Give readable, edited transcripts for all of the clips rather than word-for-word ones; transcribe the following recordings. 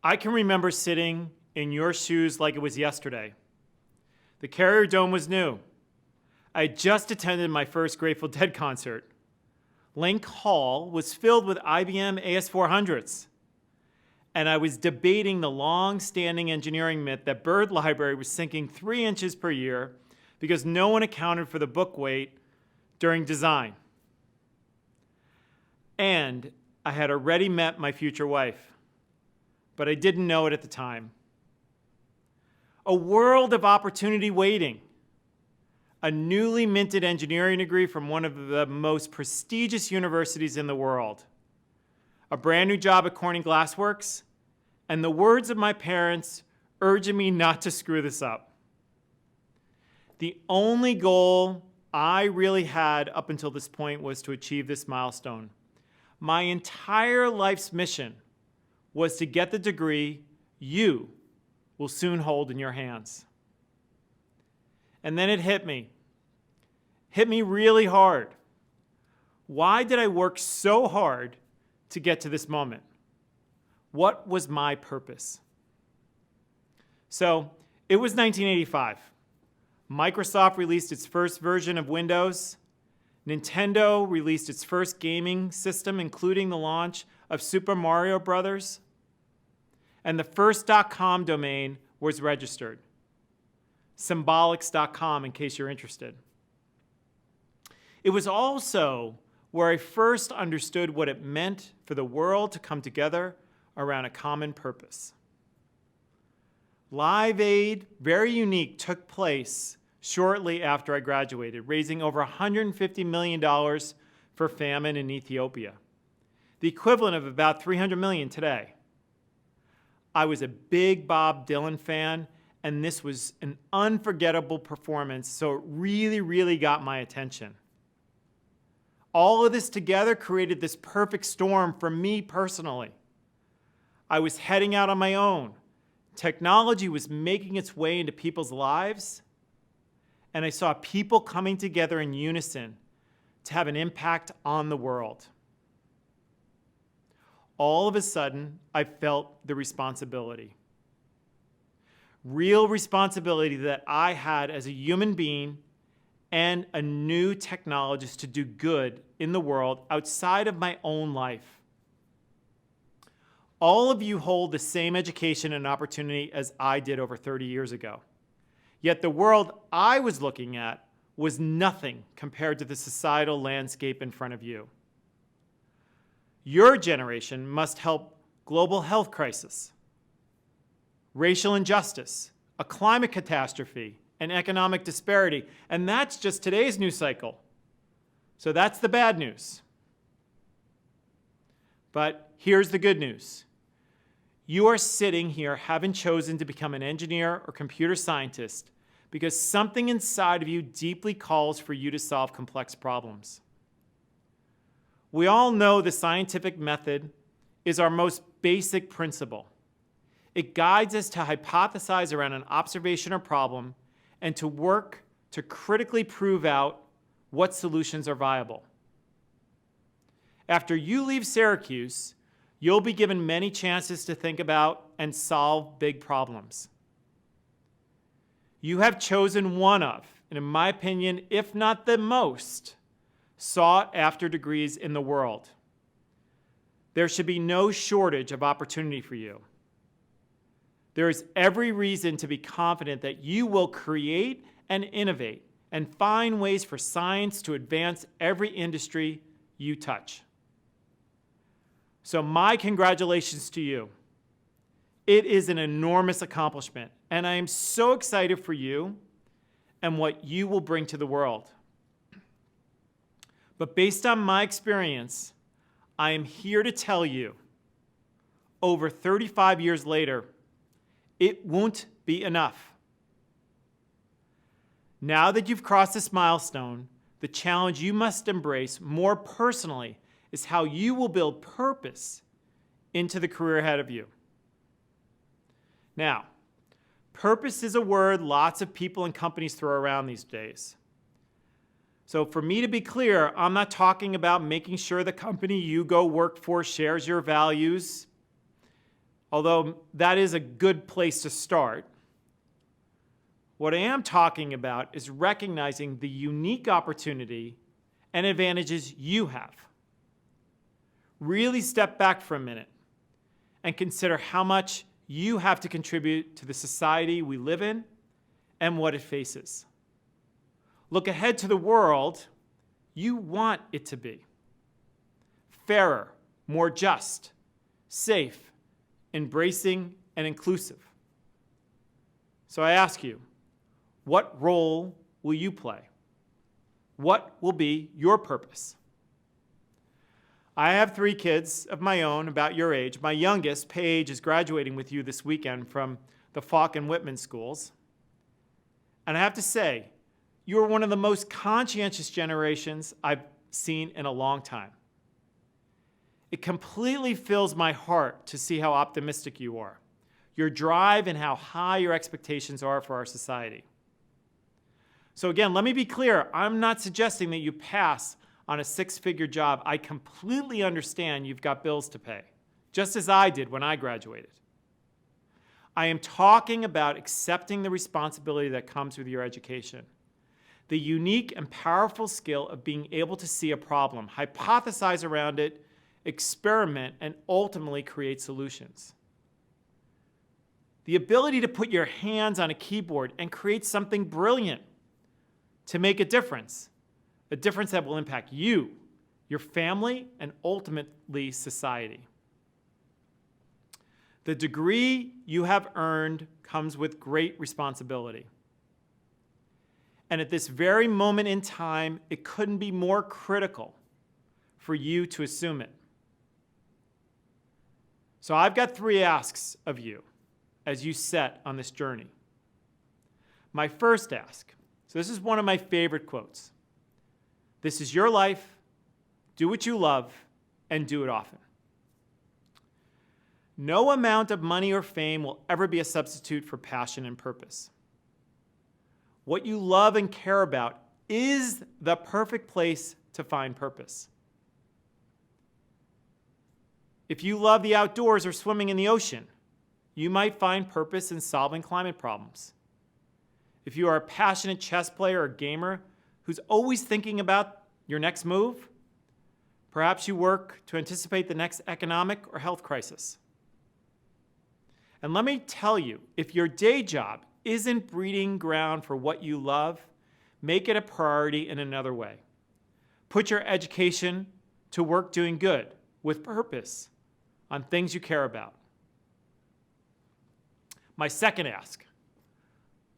I can remember sitting in your shoes like it was yesterday. The Carrier Dome was new. I had just attended my first Grateful Dead concert. Link Hall was filled with IBM AS400s. And I was debating the long-standing engineering myth that Bird Library was sinking 3 inches per year because no one accounted for the book weight during design. And I had already met my future wife, but I didn't know it at the time. A world of opportunity waiting. A newly minted engineering degree from one of the most prestigious universities in the world. A brand new job at Corning Glassworks, and the words of my parents urging me not to screw this up. The only goal I really had up until this point was to achieve this milestone. My entire life's mission was to get the degree you will soon hold in your hands. And then it hit me. Hit me really hard. Why did I work so hard to get to this moment? What was my purpose? So, it was 1985. Microsoft released its first version of Windows. Nintendo released its first gaming system, including the launch of Super Mario Bros. And the first .com domain was registered. Symbolics.com, in case you're interested. It was also where I first understood what it meant for the world to come together around a common purpose. Live Aid, very unique, took place shortly after I graduated, raising over $150 million for famine in Ethiopia, the equivalent of about $300 million today. I was a big Bob Dylan fan, and this was an unforgettable performance, so it really, really got my attention. All of this together created this perfect storm for me personally. I was heading out on my own. Technology was making its way into people's lives, and I saw people coming together in unison to have an impact on the world. All of a sudden, I felt the responsibility. Real responsibility that I had as a human being and a new technologist to do good in the world outside of my own life. All of you hold the same education and opportunity as I did over 30 years ago. Yet the world I was looking at was nothing compared to the societal landscape in front of you. Your generation must help global health crisis, racial injustice, a climate catastrophe, and economic disparity. And that's just today's news cycle. So that's the bad news. But here's the good news. You are sitting here having chosen to become an engineer or computer scientist because something inside of you deeply calls for you to solve complex problems. We all know the scientific method is our most basic principle. It guides us to hypothesize around an observation or problem and to work to critically prove out what solutions are viable. After you leave Syracuse, you'll be given many chances to think about and solve big problems. You have chosen one of, and in my opinion, if not the most, sought-after degrees in the world. There should be no shortage of opportunity for you. There is every reason to be confident that you will create and innovate and find ways for science to advance every industry you touch. So my congratulations to you. It is an enormous accomplishment, and I am so excited for you and what you will bring to the world. But based on my experience, I am here to tell you, over 35 years later, it won't be enough. Now that you've crossed this milestone, the challenge you must embrace more personally is how you will build purpose into the career ahead of you. Now, purpose is a word lots of people and companies throw around these days. So for me to be clear, I'm not talking about making sure the company you go work for shares your values. although that is a good place to start. What I am talking about is recognizing the unique opportunity and advantages you have. Really step back for a minute and consider how much you have to contribute to the society we live in and what it faces. Look ahead to the world you want it to be. Fairer, more just, safe, embracing, and inclusive. So I ask you, what role will you play? What will be your purpose? I have 3 kids of my own about your age. My youngest, Paige, is graduating with you this weekend from the Falk and Whitman schools. And I have to say, you are one of the most conscientious generations I've seen in a long time. It completely fills my heart to see how optimistic you are, your drive and how high your expectations are for our society. So again, let me be clear, I'm not suggesting that you pass on a 6-figure job. I completely understand you've got bills to pay, just as I did when I graduated. I am talking about accepting the responsibility that comes with your education, the unique and powerful skill of being able to see a problem, hypothesize around it, experiment, and ultimately create solutions. The ability to put your hands on a keyboard and create something brilliant to make a difference that will impact you, your family, and ultimately society. The degree you have earned comes with great responsibility. And at this very moment in time, it couldn't be more critical for you to assume it. So I've got 3 asks of you as you set on this journey. My first ask, so this is one of my favorite quotes. This is your life, do what you love, and do it often. No amount of money or fame will ever be a substitute for passion and purpose. What you love and care about is the perfect place to find purpose. If you love the outdoors or swimming in the ocean, you might find purpose in solving climate problems. If you are a passionate chess player or gamer who's always thinking about your next move, perhaps you work to anticipate the next economic or health crisis. And let me tell you, if your day job isn't breeding ground for what you love, make it a priority in another way. Put your education to work doing good with purpose on things you care about. My second ask,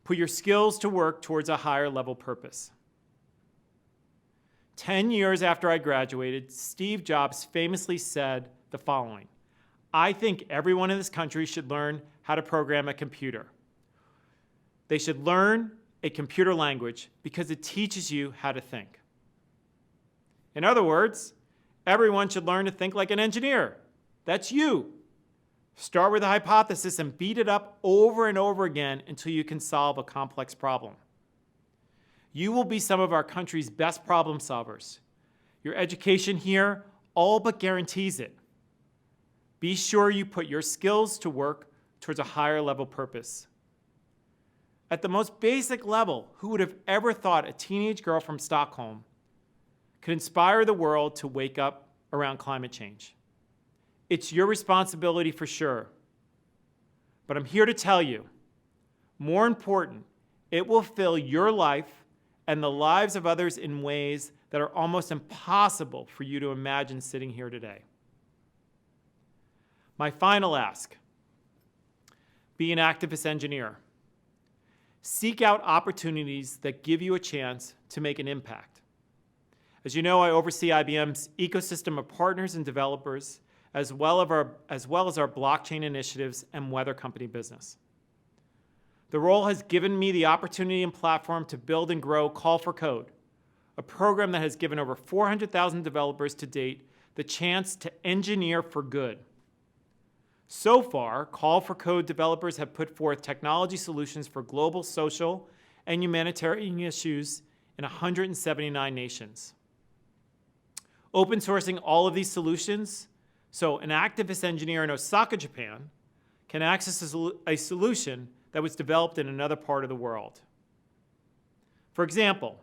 put your skills to work towards a higher level purpose. 10 years after I graduated, Steve Jobs famously said the following: I think everyone in this country should learn how to program a computer. They should learn a computer language because it teaches you how to think. In other words, everyone should learn to think like an engineer. That's you. Start with a hypothesis and beat it up over and over again until you can solve a complex problem. You will be some of our country's best problem solvers. Your education here all but guarantees it. Be sure you put your skills to work towards a higher level purpose. At the most basic level, who would have ever thought a teenage girl from Stockholm could inspire the world to wake up around climate change? It's your responsibility for sure. But I'm here to tell you, more important, it will fill your life and the lives of others in ways that are almost impossible for you to imagine sitting here today. My final ask, be an activist engineer. Seek out opportunities that give you a chance to make an impact. As you know, I oversee IBM's ecosystem of partners and developers, as well as our blockchain initiatives and weather company business. The role has given me the opportunity and platform to build and grow Call for Code, a program that has given over 400,000 developers to date the chance to engineer for good. So far, Call for Code developers have put forth technology solutions for global social and humanitarian issues in 179 nations. Open sourcing all of these solutions, so an activist engineer in Osaka, Japan, can access a solution that was developed in another part of the world. For example,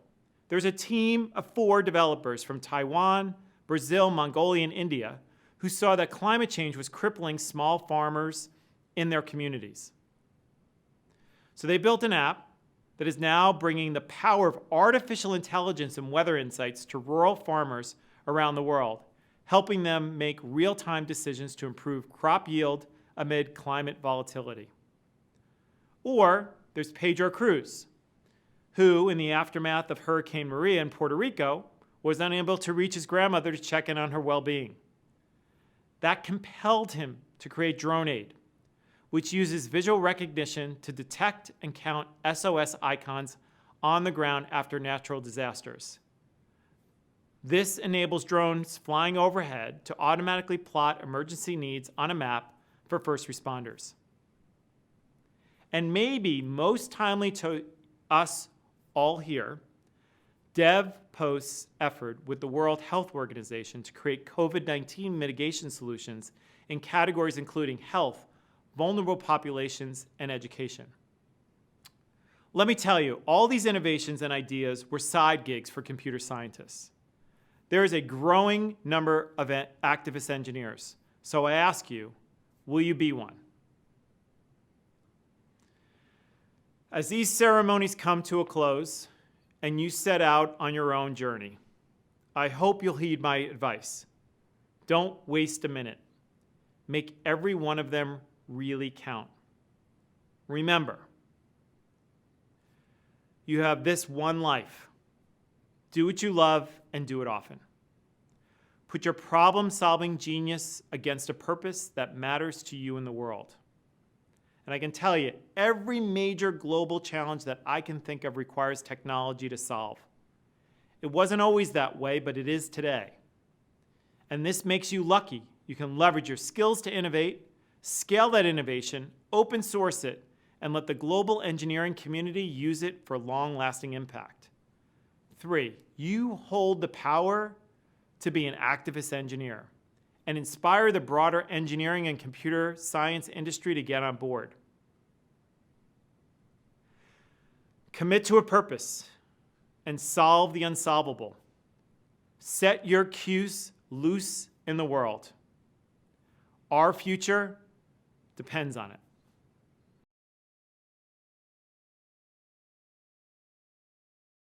there's a team of 4 developers from Taiwan, Brazil, Mongolia, and India who saw that climate change was crippling small farmers in their communities. So they built an app that is now bringing the power of artificial intelligence and weather insights to rural farmers around the world, helping them make real-time decisions to improve crop yield amid climate volatility. Or there's Pedro Cruz, who, in the aftermath of Hurricane Maria in Puerto Rico, was unable to reach his grandmother to check in on her well-being. That compelled him to create DroneAid, which uses visual recognition to detect and count SOS icons on the ground after natural disasters. This enables drones flying overhead to automatically plot emergency needs on a map for first responders. And maybe most timely to us all here, DevPost's effort with the World Health Organization to create COVID-19 mitigation solutions in categories including health, vulnerable populations, and education. Let me tell you, all these innovations and ideas were side gigs for computer scientists. There is a growing number of activist engineers, so I ask you, will you be one? As these ceremonies come to a close and you set out on your own journey, I hope you'll heed my advice. Don't waste a minute. Make every one of them really count. Remember, you have this one life. Do what you love and do it often. Put your problem-solving genius against a purpose that matters to you in the world. And I can tell you, every major global challenge that I can think of requires technology to solve. It wasn't always that way, but it is today. And this makes you lucky. You can leverage your skills to innovate, scale that innovation, open source it, and let the global engineering community use it for long-lasting impact. 3, you hold the power to be an activist engineer and inspire the broader engineering and computer science industry to get on board. Commit to a purpose and solve the unsolvable. Set your cues loose in the world. Our future depends on it.